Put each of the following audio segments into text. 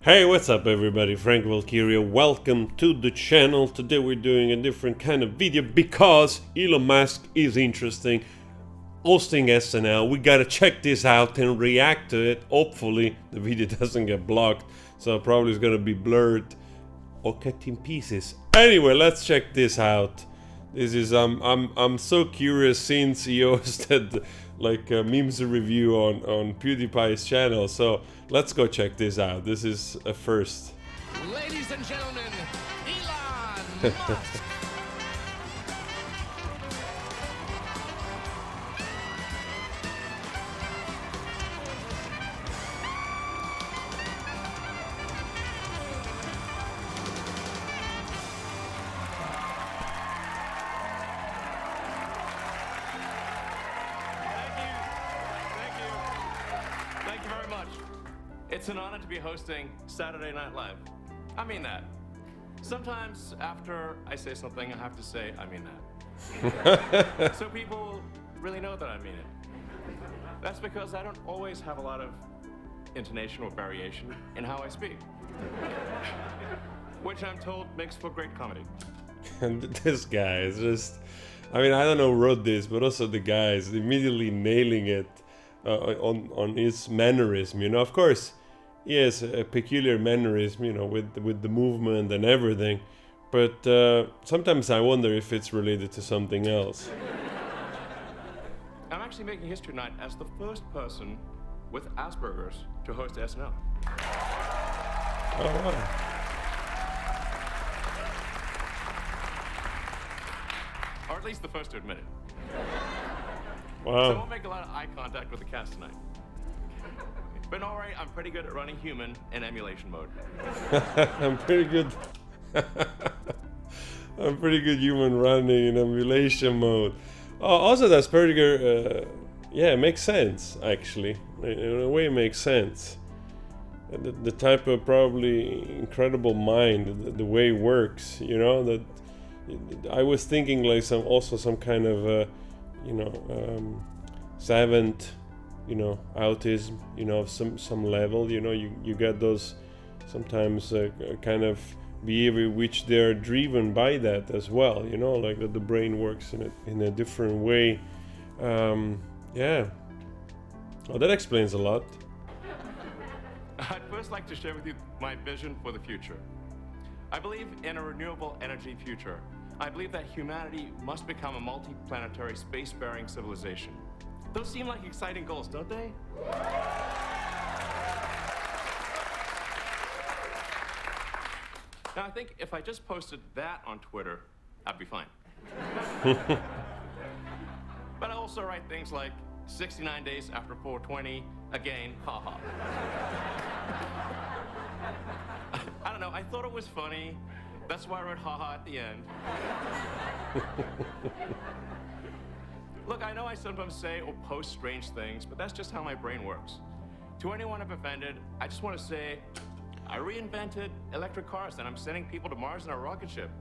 Hey, what's up everybody? Frank Valkyria. Welcome to the channel. Today we're doing a different kind of video because Elon Musk is interesting. Hosting SNL. We gotta check this out and react to it. Hopefully the video doesn't get blocked, so probably it's gonna be blurred or cut in pieces. Anyway, let's check this out. This is I'm so curious since he hosted like a memes review on PewDiePie's channel. So let's go check this out. This is a first. Ladies and gentlemen, Elon Musk. Thank you very much. It's an honor to be hosting Saturday Night Live. I mean that. Sometimes after I say something, I have to say, I mean that. So people really know that I mean it. That's because I don't always have a lot of intonation or variation in how I speak. Which I'm told makes for great comedy. And this guy is just, I mean, I don't know who wrote this, but also the guy is immediately nailing it on his mannerism. You know, of course, he has a peculiar mannerism, you know, with the movement and everything. But sometimes I wonder if it's related to something else. I'm actually making history tonight as the first person with Asperger's to host SNL. Oh, wow. Or at least the first to admit it. So I Wow. won't make a lot of eye contact with the cast tonight. But don't worry, I'm pretty good at running human in emulation mode. I'm pretty good. I'm pretty good human running in emulation mode. Oh, also, that's pretty good. Yeah, it makes sense actually. In a way, it makes sense. The type of probably incredible mind, the way it works. You know that. I was thinking like some kind of savant, autism, of some level. You get those sometimes kind of behavior which they're driven by that as well. Like that the brain works in a different way. Yeah. Oh, that explains a lot. I'd first like to share with you my vision for the future. I believe in a renewable energy future. I believe that humanity must become a multi-planetary space-faring civilization. Those seem like exciting goals, don't they? Now, I think if I just posted that on Twitter, I'd be fine. But I also write things like 69 days after 420, again, haha. I don't know, I thought it was funny. That's why I wrote haha at the end. Look, I know I sometimes say or post strange things, but that's just how my brain works. To anyone I've offended, I just want to say, I reinvented electric cars and I'm sending people to Mars in a rocket ship.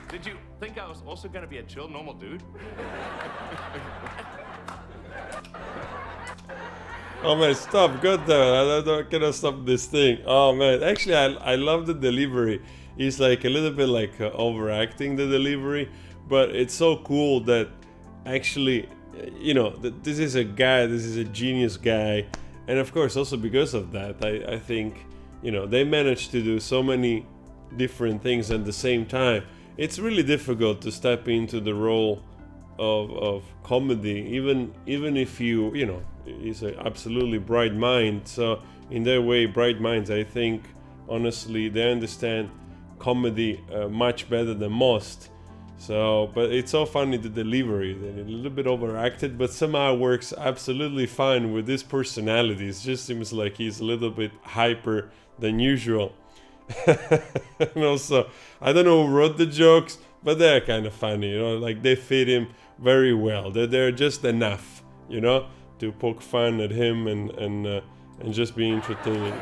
Did you think I was also going to be a chill, normal dude? Oh man, stop! God damn it! I don't gonna stop this thing. Oh man, actually, I love the delivery. He's like a little bit like overacting the delivery, but it's so cool that actually, that this is a guy, this is a genius guy, and of course also because of that, I think they managed to do so many different things at the same time. It's really difficult to step into the role of comedy, even if he's an absolutely bright mind. So in their way, bright minds, I think honestly they understand comedy much better than most. So, but it's so funny the delivery, a little bit overacted, but somehow works absolutely fine with his personality. It just seems like he's a little bit hyper than usual. And also, I don't know who wrote the jokes, but they're kind of funny, like they fit him very well. They're just enough, to poke fun at him and just be entertaining.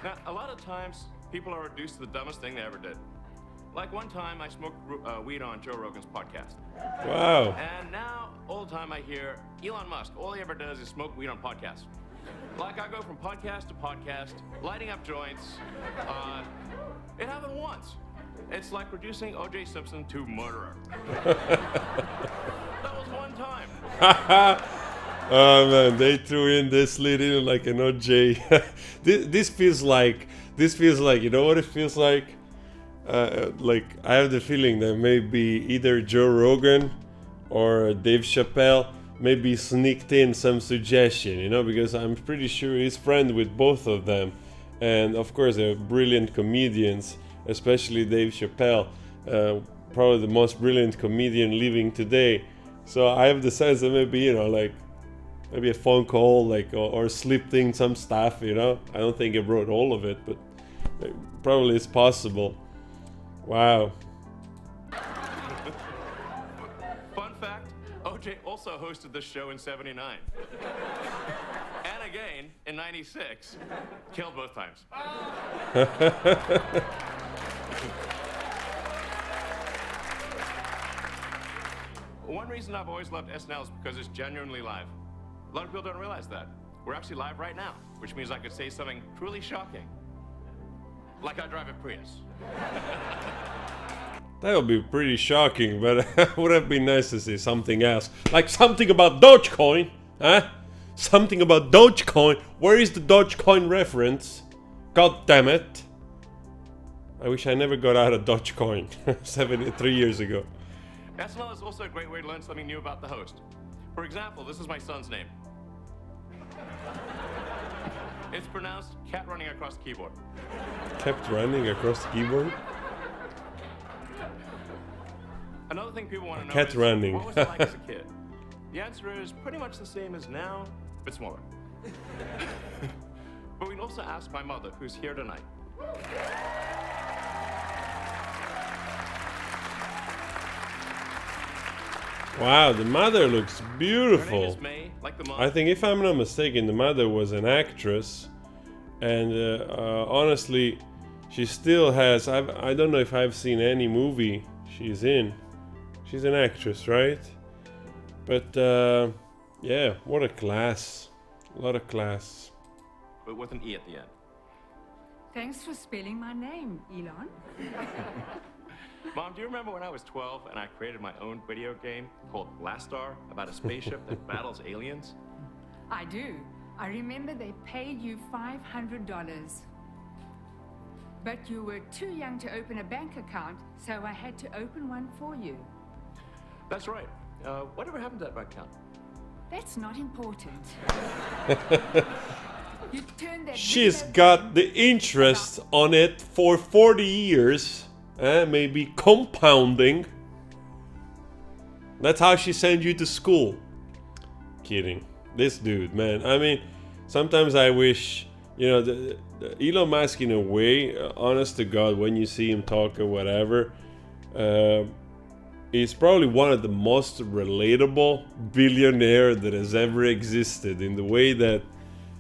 Now, a lot of times, people are reduced to the dumbest thing they ever did. Like one time I smoked weed on Joe Rogan's podcast. Wow. And now, all the time I hear Elon Musk, all he ever does is smoke weed on podcasts. Like I go from podcast to podcast, lighting up joints. It happened once. It's like reducing O.J. Simpson to murderer. That was one time. Oh man, they threw in this lead in like an OJ. This feels like, you know what it feels like? Like I have the feeling that maybe either Joe Rogan or Dave Chappelle maybe sneaked in some suggestion, you know, because I'm pretty sure he's friend with both of them, and of course they're brilliant comedians, especially Dave Chappelle, probably the most brilliant comedian living today. So I have the sense that maybe, you know, like maybe a phone call, like or slipped in some stuff, you know. I don't think he wrote all of it, but probably it's possible. Wow. Fun fact, OJ also hosted this show in '79. And again in '96. Killed both times. One reason I've always loved SNL is because it's genuinely live. A lot of people don't realize that. We're actually live right now, which means I could say something truly shocking. Like I drive a Prius. That would be pretty shocking, but it would have been nice to see something else. Like something about Dogecoin, huh? Something about Dogecoin. Where is the Dogecoin reference? God damn it. I wish I never got out of Dogecoin 73 years ago. SNL is also a great way to learn something new about the host. For example, this is my son's name. It's pronounced cat running across the keyboard. Kept running across the keyboard? Another thing people want to know cat is, running. what was it like as a kid? The answer is pretty much the same as now, but smaller. But we'd also ask my mother, who's here tonight. Wow, the mother looks Her name beautiful. is May, like the mom. I think, if I'm not mistaken, the mother was an actress, and honestly, she still has. I don't know if I've seen any movie she's in. She's an actress, right? But yeah, what a class! A lot of class. But with an E at the end. Thanks for spelling my name, Elon. Mom, do you remember when I was 12 and I created my own video game called Blastar about a spaceship that battles aliens? I do. I remember they paid you $500. But you were too young to open a bank account, so I had to open one for you. That's right. Whatever happened to that bank account? That's not important. You turned that She's video got game the interest on it for 40 years. Maybe compounding. That's how she sent you to school. Kidding. This dude, man. I mean, sometimes I wish, you know, the Elon Musk, in a way, honest to God, when you see him talk or whatever, he's probably one of the most relatable billionaire that has ever existed, in the way that,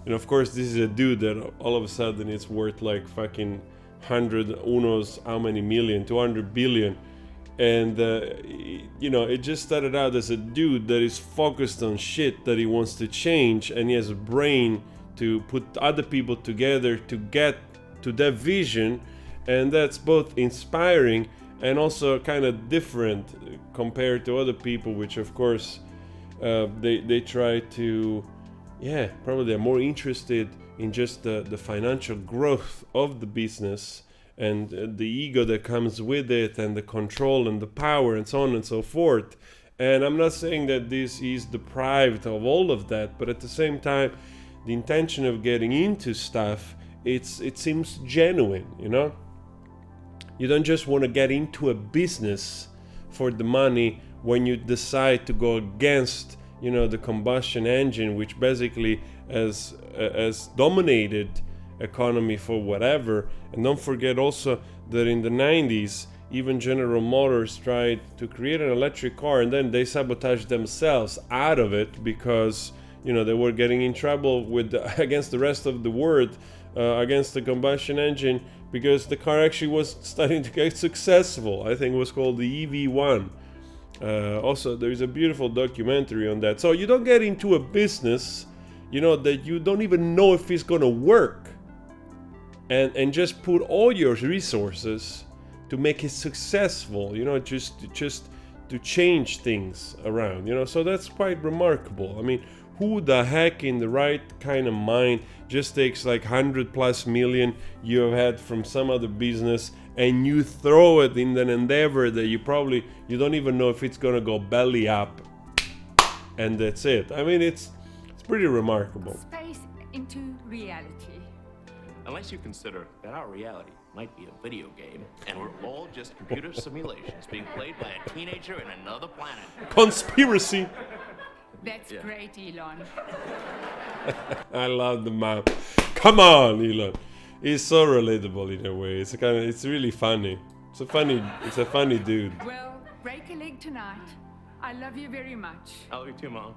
you know, of course, this is a dude that all of a sudden it's worth like fucking 100, who knows how many million, 200 billion. And, you know, it just started out as a dude that is focused on shit that he wants to change, and he has a brain to put other people together to get to that vision. And that's both inspiring and also kind of different compared to other people, which of course they try to, yeah, probably they're more interested in just the financial growth of the business and the ego that comes with it, and the control and the power and so on and so forth. And I'm not saying that this is deprived of all of that, but at the same time, the intention of getting into stuff, it seems genuine, you know? You don't just want to get into a business for the money when you decide to go against, you know, the combustion engine, which basically has dominated economy for whatever. And don't forget also that in the 90s, even General Motors tried to create an electric car, and then they sabotaged themselves out of it because, you know, they were getting in trouble with against the rest of the world, against the combustion engine, because the car actually was starting to get successful. I think it was called the EV1. Also, there is a beautiful documentary on that. So you don't get into a business, you know, that you don't even know if it's gonna work, and just put all your resources to make it successful, you know, just to change things around, you know. So that's quite remarkable. I mean, who the heck in the right kind of mind just takes like 100+ million you have had from some other business and you throw it in an endeavor that you don't even know if it's gonna go belly up, and that's it. I mean, it's pretty remarkable. Space into reality. Unless you consider that our reality might be a video game, and we're all just computer simulations being played by a teenager in another planet. Conspiracy. That's great, Elon. I love the map. Come on, Elon. He's so relatable in a way. It's really funny. It's a funny dude. Well, break a leg tonight. I love you very much. I love you too, Mom.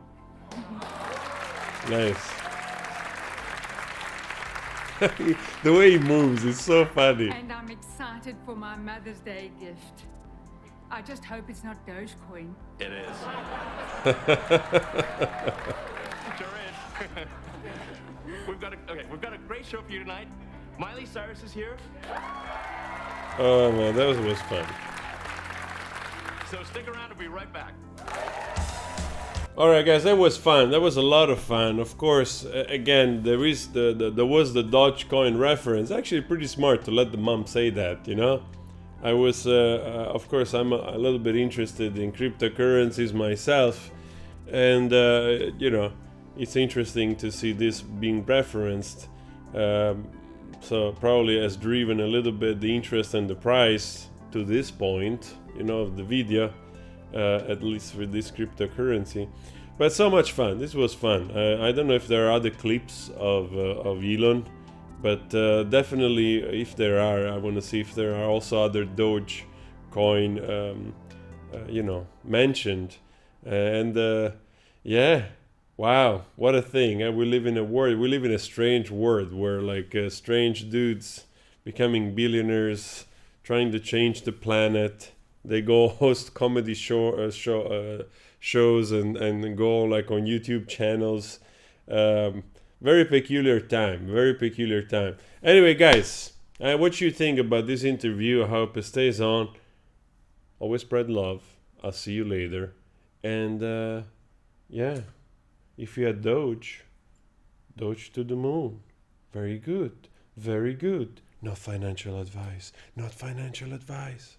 Nice. The way he moves is so funny. And I'm excited for my Mother's Day gift. I just hope it's not Dogecoin. It is. Sure is. We've got a great show for you tonight. Miley Cyrus is here. Oh man, that was fun. So stick around, we'll be right back. All right, guys, that was fun. That was a lot of fun. Of course, again, there was the Dogecoin reference. Actually, pretty smart to let the mom say that. You know, I was, of course, I'm a little bit interested in cryptocurrencies myself, and you know, it's interesting to see this being referenced. So probably has driven a little bit the interest and the price to this point, you know, of the video. At least with this cryptocurrency, but so much fun. This was fun. I don't know if there are other clips of Elon, but definitely if there are, I want to see if there are also other Dogecoin, you know, mentioned. And yeah, wow, what a thing! We live in a strange world where like strange dudes becoming billionaires, trying to change the planet. They go host comedy shows and go like on YouTube channels. Very peculiar time. Very peculiar time. Anyway, guys, what you think about this interview? I hope it stays on. Always spread love. I'll see you later. And yeah, if you had Doge to the moon. Very good. Very good. Not financial advice. Not financial advice.